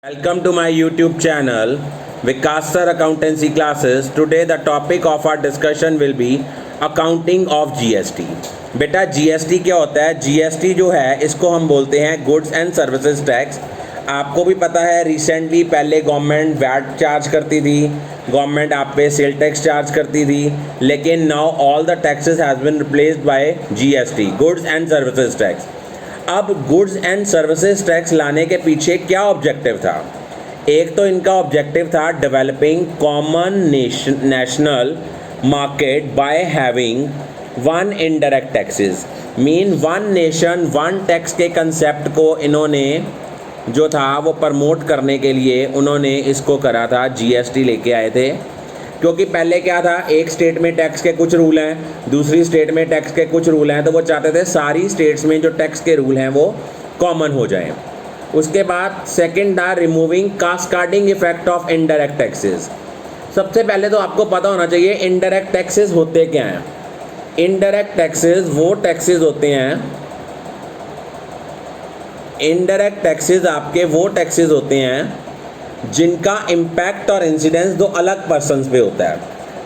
Welcome to my YouTube channel Vikas Sir Accountancy Classes. Today the topic of our discussion will be accounting of GST. बेटा GST क्या होता है? GST जो है इसको हम बोलते हैं गुड्स एंड सर्विसेज टैक्स। आपको भी पता है रिसेंटली पहले गवर्नमेंट वैट चार्ज करती थी, गवर्नमेंट आप पे सेल टैक्स चार्ज करती थी, लेकिन now all the taxes has been replaced by GST, goods and services tax. अब गुड्स एंड सर्विसेज टैक्स लाने के पीछे क्या ऑब्जेक्टिव था? एक तो इनका ऑब्जेक्टिव था developing common national market by having one indirect taxes, mean one nation one tax के कंसेप्ट को इन्होंने जो था वो प्रमोट करने के लिए उन्होंने इसको करा था, जीएसटी लेके आए थे। क्योंकि पहले क्या था, एक स्टेट में टैक्स के कुछ रूल हैं, दूसरी स्टेट में टैक्स के कुछ रूल हैं, तो वो चाहते थे सारी स्टेट्स में जो टैक्स के रूल हैं वो कॉमन हो जाएं। उसके बाद सेकंड था removing cascading effect of indirect taxes. सबसे पहले तो आपको पता होना चाहिए इनडायरेक्ट टैक्सेस होते क्या हैं। इनडायरेक्ट टैक्सेस वो टैक्सेस होते हैं, इनडायरेक्ट टैक्सेस आपके वो टैक्सेस होते हैं जिनका इम्पैक्ट और इंसिडेंस दो अलग पर्सन्स पे होता है।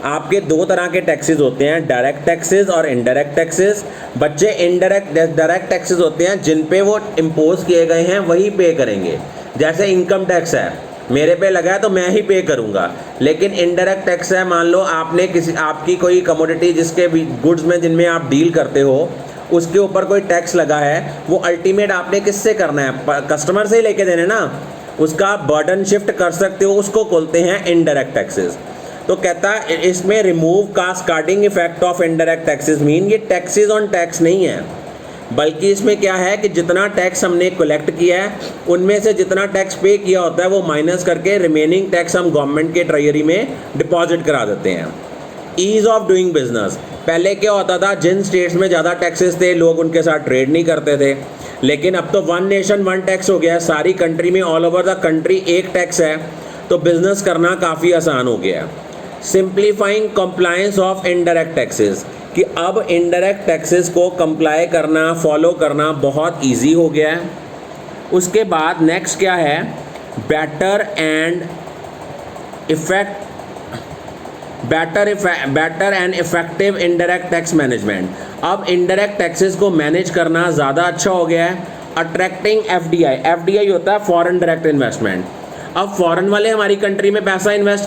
आपके दो तरह के टैक्सेस होते हैं, डायरेक्ट टैक्सेस और इनडायरेक्ट टैक्सेस। बच्चे डायरेक्ट टैक्सेस होते हैं जिन पे वो इम्पोज किए गए हैं वही पे करेंगे। जैसे इनकम टैक्स है, मेरे पे लगा है तो मैं ही पे करूँगा। लेकिन इनडायरेक्ट टैक्स है, मान लो आपने आपकी कोई कमोडिटी जिसके गुड्स में जिनमें आप डील करते हो उसके ऊपर कोई टैक्स लगा है, वो अल्टीमेट आपने किससे करना है? कस्टमर से ही लेके देने ना, उसका बर्डन शिफ्ट कर सकते हो, उसको बोलते हैं इनडायरेक्ट टैक्सेस। तो कहता है इसमें remove cascading effect of indirect taxes, mean ये टैक्सेस ऑन टैक्स नहीं है, बल्कि इसमें क्या है कि जितना टैक्स हमने कलेक्ट किया है उनमें से जितना टैक्स पे किया होता है वो माइनस करके रिमेनिंग टैक्स हम गवर्नमेंट के ट्रेजरी में डिपॉजिट करा देते हैं। ईज़ ऑफ डूइंग बिजनेस, पहले क्या होता था, जिन स्टेट्स में ज़्यादा टैक्सेस थे लोग उनके साथ ट्रेड नहीं करते थे, लेकिन अब तो वन नेशन वन टैक्स हो गया है। सारी कंट्री में ऑल ओवर द कंट्री एक टैक्स है, तो बिजनेस करना काफ़ी आसान हो गया है। Simplifying compliance of indirect taxes, कि अब इनडायरेक्ट टैक्सेस को कंप्लाई करना, फॉलो करना बहुत इजी हो गया है। उसके बाद नेक्स्ट क्या है, better and effective indirect tax management. अब इनडायरेक्ट टैक्सेस को मैनेज करना ज़्यादा अच्छा हो गया है। अट्रैक्टिंग एफडीआई होता है फॉरेन डायरेक्ट इन्वेस्टमेंट। अब फॉरेन वाले हमारी कंट्री में पैसा इन्वेस्ट